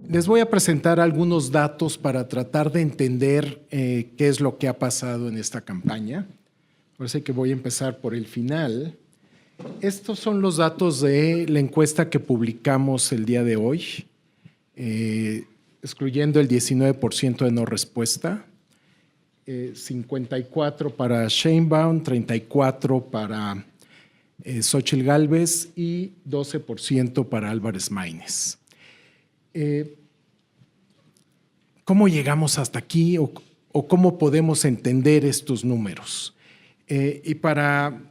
Les voy a presentar algunos datos para tratar de entender qué es lo que ha pasado en esta campaña. Parece que voy a empezar por el final. Estos son los datos de la encuesta que publicamos el día de hoy, excluyendo el 19% de no respuesta, 54 para Sheinbaum, 34 para Xóchitl Gálvez y 12% para Álvarez Maínez. ¿Cómo llegamos hasta aquí o cómo podemos entender estos números? Y para,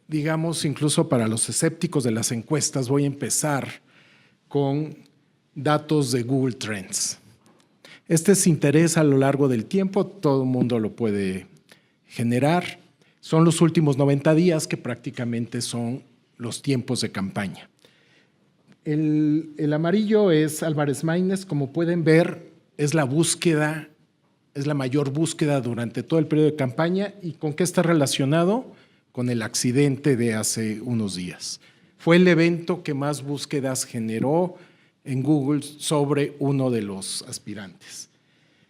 digamos, incluso para los escépticos de las encuestas, voy a empezar con datos de Google Trends. Este es interés a lo largo del tiempo, todo el mundo lo puede generar. Son los últimos 90 días, que prácticamente son los tiempos de campaña. El amarillo es Álvarez Maínez, como pueden ver, es la búsqueda, es la mayor búsqueda durante todo el periodo de campaña. ¿Y con qué está relacionado? Con el accidente de hace unos días. Fue el evento que más búsquedas generó en Google sobre uno de los aspirantes.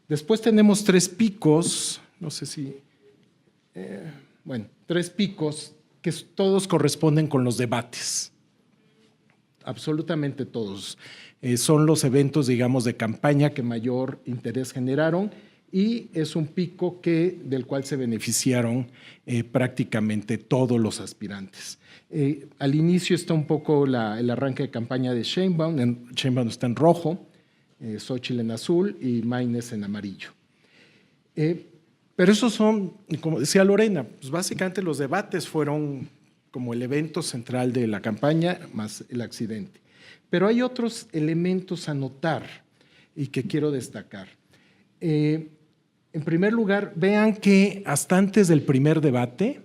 Después tenemos tres picos, no sé si, tres picos que todos corresponden con los debates. Absolutamente todos. Son los eventos, digamos, de campaña que mayor interés generaron y es un pico del cual se beneficiaron prácticamente todos los aspirantes. Al inicio está un poco el arranque de campaña de Sheinbaum. Sheinbaum está en rojo, Xóchitl en azul y Maínez en amarillo. Pero esos son, como decía Lorena, pues básicamente los debates fueron como el evento central de la campaña más el accidente. Pero hay otros elementos a notar y que quiero destacar. En primer lugar, vean que hasta antes del primer debate,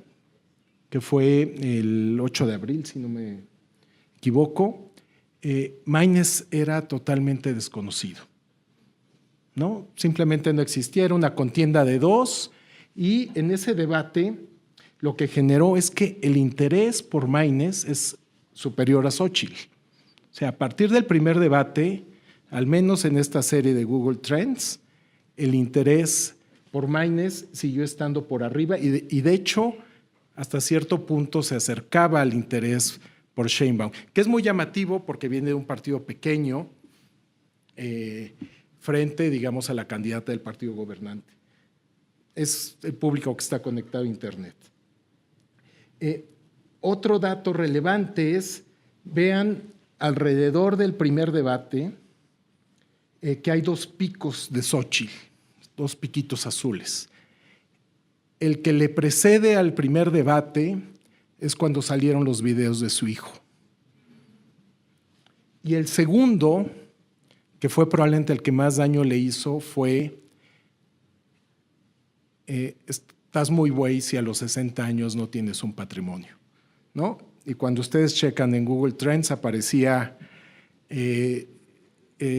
que fue el 8 de abril, si no me equivoco, Maínez era totalmente desconocido, ¿no? Simplemente no existía, era una contienda de dos y en ese debate lo que generó es que el interés por Maínez es superior a Xóchitl. O sea, a partir del primer debate, al menos en esta serie de Google Trends, el interés por Maínez siguió estando por arriba y de hecho, hasta cierto punto se acercaba al interés por Sheinbaum, que es muy llamativo porque viene de un partido pequeño frente, digamos, a la candidata del partido gobernante. Es el público que está conectado a Internet. Otro dato relevante es, vean alrededor del primer debate que hay dos picos de Xóchitl, dos piquitos azules. El que le precede al primer debate es cuando salieron los videos de su hijo. Y el segundo, que fue probablemente el que más daño le hizo, fue estás muy güey si a los 60 años no tienes un patrimonio, ¿no? Y cuando ustedes checan en Google Trends aparecía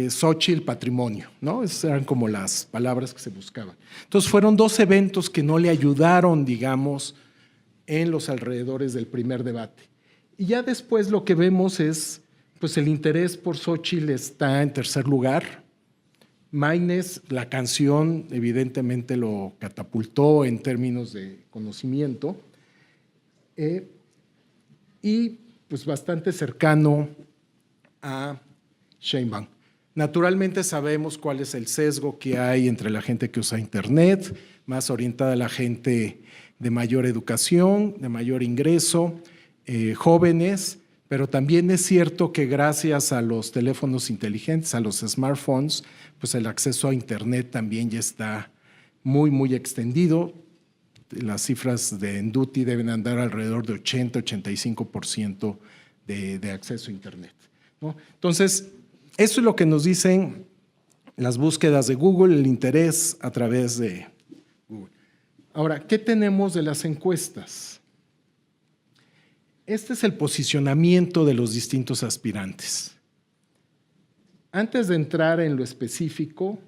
Xóchitl patrimonio, ¿no? Esas eran como las palabras que se buscaban. Entonces fueron dos eventos que no le ayudaron, digamos, en los alrededores del primer debate. Y ya después lo que vemos es, pues el interés por Xóchitl está en tercer lugar. Maínez, la canción evidentemente lo catapultó en términos de conocimiento y pues bastante cercano a Sheinbaum. Naturalmente sabemos cuál es el sesgo que hay entre la gente que usa Internet, más orientada a la gente de mayor educación, de mayor ingreso, jóvenes, pero también es cierto que gracias a los teléfonos inteligentes, a los smartphones, pues el acceso a Internet también ya está muy, muy extendido. Las cifras de Enduti deben andar alrededor de 80-85% de acceso a Internet, ¿no? Entonces, eso es lo que nos dicen las búsquedas de Google, el interés a través de Google. Ahora, ¿qué tenemos de las encuestas? Este es el posicionamiento de los distintos aspirantes. Antes de entrar en lo específico,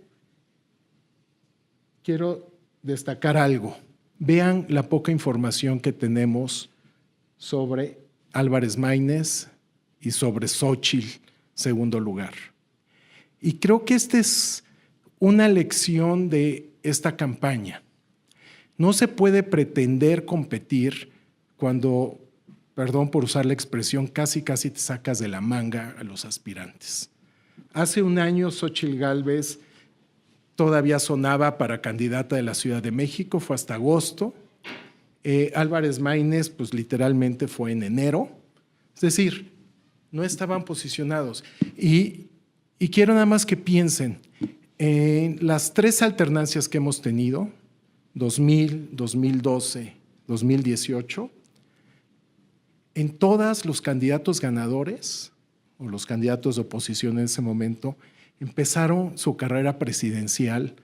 quiero destacar algo. Vean la poca información que tenemos sobre Álvarez Maínez y sobre Xóchitl, segundo lugar. Y creo que esta es una lección de esta campaña. No se puede pretender competir cuando, perdón por usar la expresión, casi te sacas de la manga a los aspirantes. Hace un año Xóchitl Gálvez todavía sonaba para candidata de la Ciudad de México, fue hasta agosto. Álvarez Maínez, pues literalmente fue en enero. Es decir, no estaban posicionados. Y quiero nada más que piensen en las tres alternancias que hemos tenido, 2000, 2012, 2018, en todas los candidatos ganadores o los candidatos de oposición en ese momento empezaron su carrera presidencial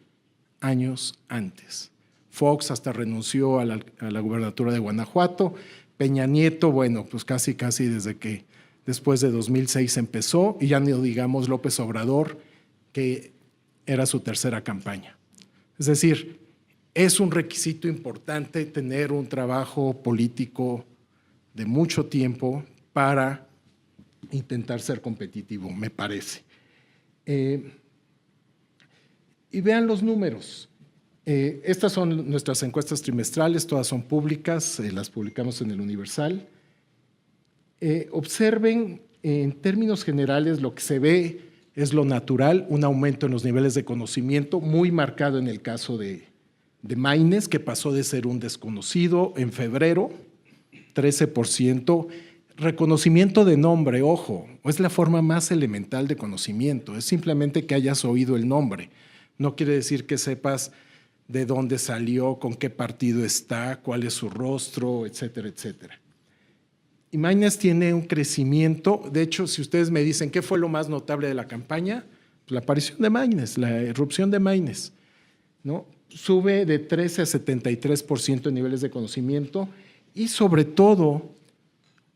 años antes. Fox hasta renunció a la gubernatura de Guanajuato. Peña Nieto, bueno, pues casi desde que después de 2006 empezó, y ya no digamos López Obrador, que era su tercera campaña. Es decir, es un requisito importante tener un trabajo político de mucho tiempo para intentar ser competitivo, me parece. Y vean los números. Estas son nuestras encuestas trimestrales, todas son públicas, las publicamos en el Universal. Observen, en términos generales, lo que se ve es lo natural, un aumento en los niveles de conocimiento, muy marcado en el caso de Maínez, que pasó de ser un desconocido en febrero, 13%. Reconocimiento de nombre, ojo, es la forma más elemental de conocimiento, es simplemente que hayas oído el nombre. No quiere decir que sepas de dónde salió, con qué partido está, cuál es su rostro, etcétera, etcétera. Y Maínez tiene un crecimiento. De hecho, si ustedes me dicen qué fue lo más notable de la campaña, pues la aparición de Maínez, la irrupción de Maínez, ¿no? Sube de 13 a 73% en niveles de conocimiento y sobre todo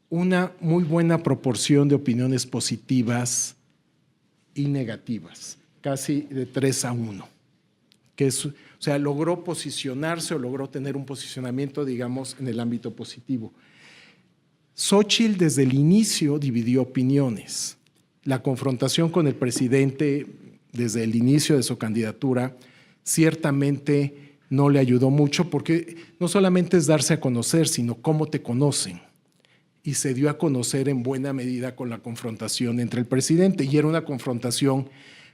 una muy buena proporción de opiniones positivas y negativas, casi de 3-1, que es, o sea, logró posicionarse o logró tener un posicionamiento, digamos, en el ámbito positivo. Xóchitl desde el inicio dividió opiniones. La confrontación con el presidente desde el inicio de su candidatura ciertamente no le ayudó mucho, porque no solamente es darse a conocer, sino cómo te conocen. Y se dio a conocer en buena medida con la confrontación entre el presidente, y era una confrontación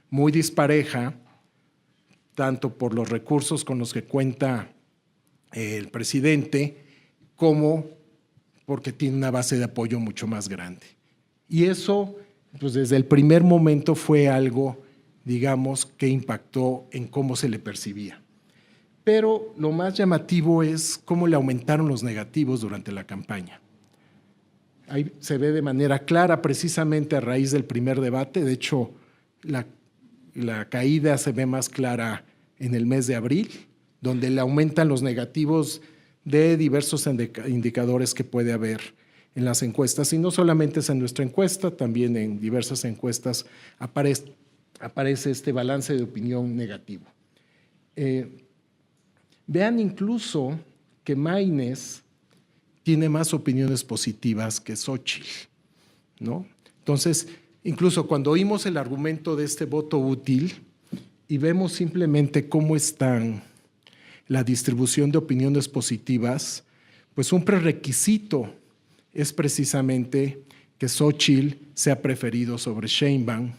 muy dispareja, tanto por los recursos con los que cuenta el presidente, como porque tiene una base de apoyo mucho más grande. Y eso, pues desde el primer momento fue algo, digamos, que impactó en cómo se le percibía. Pero lo más llamativo es cómo le aumentaron los negativos durante la campaña. Ahí se ve de manera clara, precisamente a raíz del primer debate. De hecho, la caída se ve más clara en el mes de abril, donde le aumentan los negativos de diversos indicadores que puede haber en las encuestas. Y no solamente es en nuestra encuesta, también en diversas encuestas aparece este balance de opinión negativo. Vean incluso que Maínez tiene más opiniones positivas que Xóchitl, ¿no? Entonces, incluso cuando oímos el argumento de este voto útil y vemos simplemente cómo están la distribución de opiniones positivas, pues un prerequisito es precisamente que Xóchitl sea preferido sobre Sheinbaum,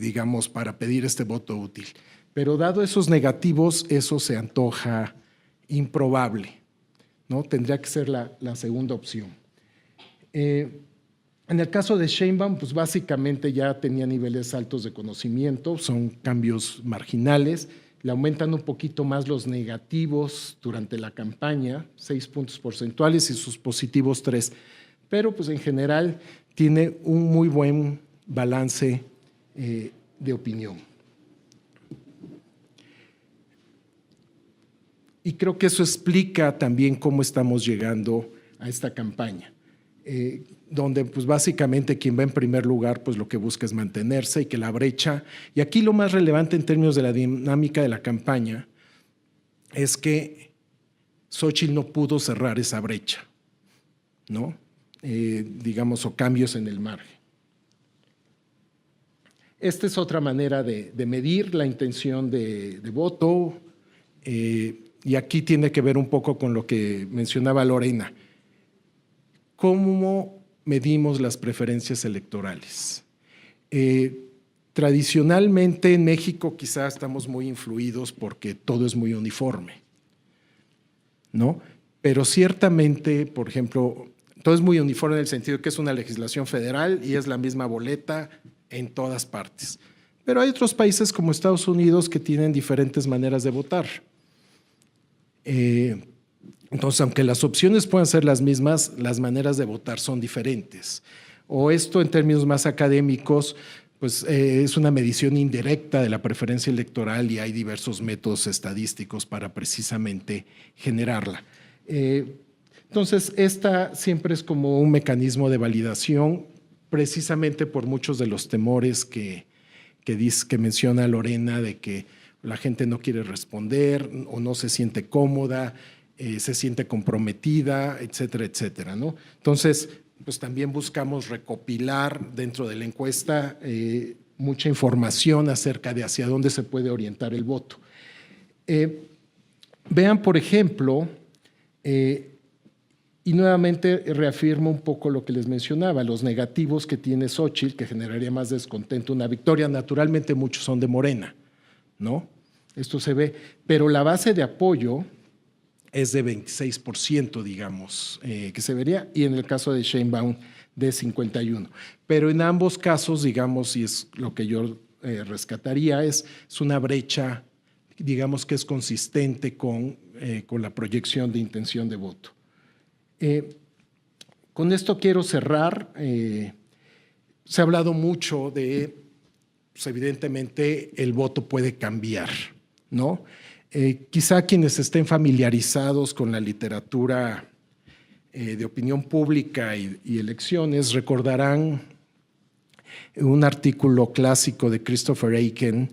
digamos, para pedir este voto útil. Pero dado esos negativos, eso se antoja improbable, ¿no? Tendría que ser la segunda opción. En el caso de Sheinbaum, pues básicamente ya tenía niveles altos de conocimiento, son cambios marginales. Le aumentan un poquito más los negativos durante la campaña, 6 puntos porcentuales, y sus positivos 3. Pero pues en general tiene un muy buen balance de opinión. Y creo que eso explica también cómo estamos llegando a esta campaña, donde pues básicamente quien va en primer lugar pues lo que busca es mantenerse, y que la brecha, y aquí lo más relevante en términos de la dinámica de la campaña es que Xóchitl no pudo cerrar esa brecha, ¿no? Digamos, o cambios en el margen. Esta es otra manera de medir la intención de voto, y aquí tiene que ver un poco con lo que mencionaba Lorena. ¿Cómo medimos las preferencias electorales? Tradicionalmente en México quizá estamos muy influidos porque todo es muy uniforme, ¿no? Pero ciertamente, por ejemplo, todo es muy uniforme en el sentido que es una legislación federal y es la misma boleta en todas partes. Pero hay otros países como Estados Unidos que tienen diferentes maneras de votar. Entonces, aunque las opciones puedan ser las mismas, las maneras de votar son diferentes. O esto en términos más académicos, pues es una medición indirecta de la preferencia electoral y hay diversos métodos estadísticos para precisamente generarla. Entonces, esta siempre es como un mecanismo de validación, precisamente por muchos de los temores que menciona Lorena, de que la gente no quiere responder o no se siente cómoda, se siente comprometida, etcétera, etcétera, ¿no? Entonces, pues también buscamos recopilar dentro de la encuesta mucha información acerca de hacia dónde se puede orientar el voto. Vean, por ejemplo, y nuevamente reafirmo un poco lo que les mencionaba, los negativos que tiene Xóchitl, que generaría más descontento una victoria. Naturalmente muchos son de Morena, ¿no? Esto se ve, pero la base de apoyo es de 26%, digamos, que se vería, y en el caso de Sheinbaum de 51%. Pero en ambos casos, digamos, y es lo que yo rescataría, es una brecha, digamos, que es consistente con la proyección de intención de voto. Con esto quiero cerrar. Se ha hablado mucho de, pues evidentemente, el voto puede cambiar, ¿no? Quizá quienes estén familiarizados con la literatura de opinión pública y elecciones recordarán un artículo clásico de Christopher Aiken,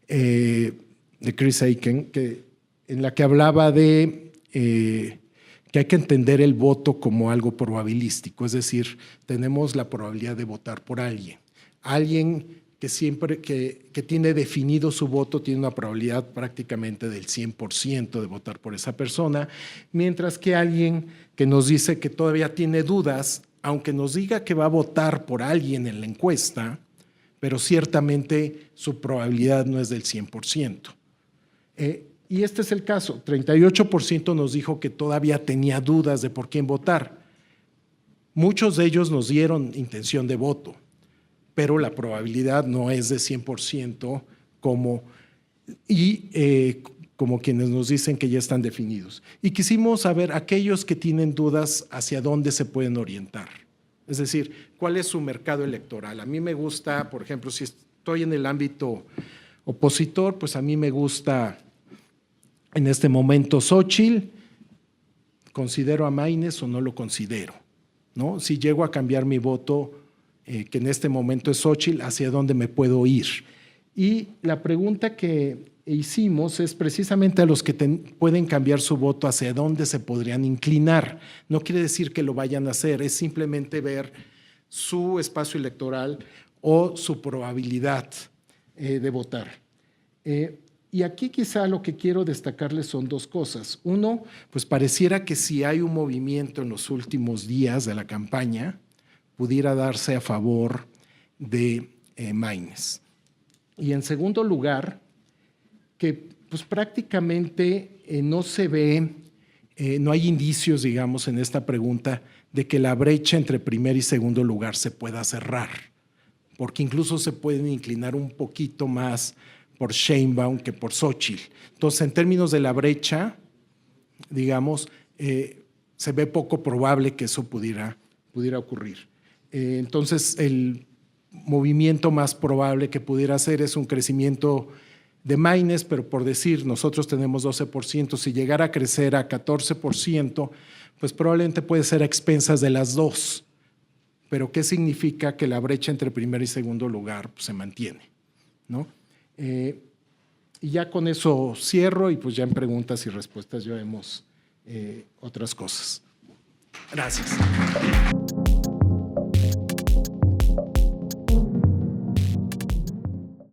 de Chris Aiken, en la que hablaba de que hay que entender el voto como algo probabilístico, es decir, tenemos la probabilidad de votar por alguien que siempre que tiene definido su voto tiene una probabilidad prácticamente del 100% de votar por esa persona, mientras que alguien que nos dice que todavía tiene dudas, aunque nos diga que va a votar por alguien en la encuesta, pero ciertamente su probabilidad no es del 100%. Y este es el caso, 38% nos dijo que todavía tenía dudas de por quién votar. Muchos de ellos nos dieron intención de voto, pero la probabilidad no es de 100% como quienes nos dicen que ya están definidos. Y quisimos saber aquellos que tienen dudas hacia dónde se pueden orientar. Es decir, ¿cuál es su mercado electoral? A mí me gusta, por ejemplo, si estoy en el ámbito opositor, pues a mí me gusta en este momento Xóchitl, ¿considero a Maynes o no lo considero? ¿No? Si llego a cambiar mi voto, que en este momento es Xóchitl, ¿hacia dónde me puedo ir? Y la pregunta que hicimos es precisamente a los que pueden cambiar su voto, ¿hacia dónde se podrían inclinar? No quiere decir que lo vayan a hacer, es simplemente ver su espacio electoral o su probabilidad de votar. Y aquí quizá lo que quiero destacarles son dos cosas. Uno, pues pareciera que si hay un movimiento en los últimos días de la campaña, pudiera darse a favor de Maynes. Y en segundo lugar, que pues prácticamente no se ve, no hay indicios, digamos, en esta pregunta de que la brecha entre primer y segundo lugar se pueda cerrar, porque incluso se pueden inclinar un poquito más por Sheinbaum que por Xóchitl. Entonces, en términos de la brecha, digamos, se ve poco probable que eso pudiera ocurrir. Entonces, el movimiento más probable que pudiera hacer es un crecimiento de Maynes, pero por decir, nosotros tenemos 12%, si llegara a crecer a 14%, pues probablemente puede ser a expensas de las dos. Pero ¿qué significa? Que la brecha entre primer y segundo lugar pues, se mantiene, ¿no? Y ya con eso cierro y pues ya en preguntas y respuestas ya vemos otras cosas. Gracias.